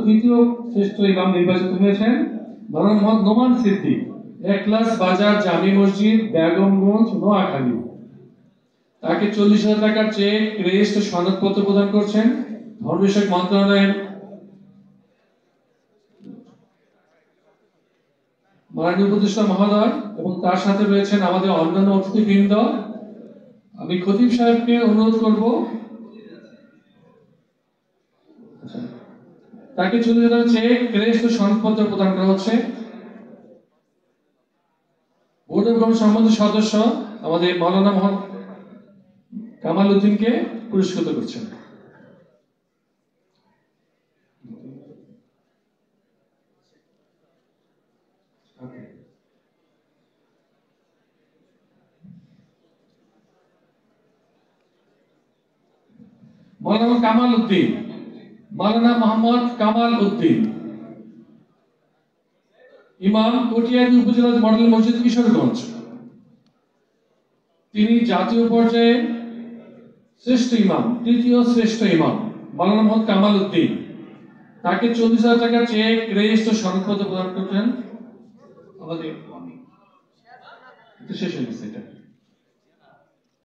দ্বিতীয় শ্রেষ্ঠ ইমাম নির্বাচিত হয়েছেন মাওলানা মোহাম্মদ নোমান সিদ্দিক, একলাস বাজার জামি মসজিদ, বেগমগঞ্জ, নোয়াখালী। তাকে 40,000 টাকার চেক, ক্রেস্ট, সনদপত্র প্রদান করছেন ধর্ম বিষয়ক মন্ত্রণালয়ের মাননীয় উপদেষ্টা মহোদয় এবং তার সাথে রয়েছেন আমাদের অন্যান্য অতিথিবৃন্দ। আমি খতিব সাহেবকে অনুরোধ করব তাকে 40,000 চেক, ক্রেস্ট ও সনদপত্র প্রদান করা হচ্ছে। বোর্ড অব গভর্নমেন্ট সম্মানিত সদস্য আমাদের মাওলানা মোহাম্মদ কামাল উদ্দিনকে পুরস্কৃত করছেন। মাওলানা কামাল উদ্দিন, মাওলানা মোহাম্মদ কামাল উদ্দিন, ইমাম কটিয়াদী উপজেলা মডেল মসজিদ কিশোরগঞ্জ। তিনি জাতীয় পর্যায়ে শ্রেষ্ঠ ইমাম, তৃতীয় শ্রেষ্ঠ ইমাম মাওলানা মোহাম্মদ কামাল উদ্দিন। তাকে 40,000 টাকার চেক, ক্রেস্ট ও সনদপত্র প্রদান করছেন আমাদের শেষ হয়ে গেছে এটা।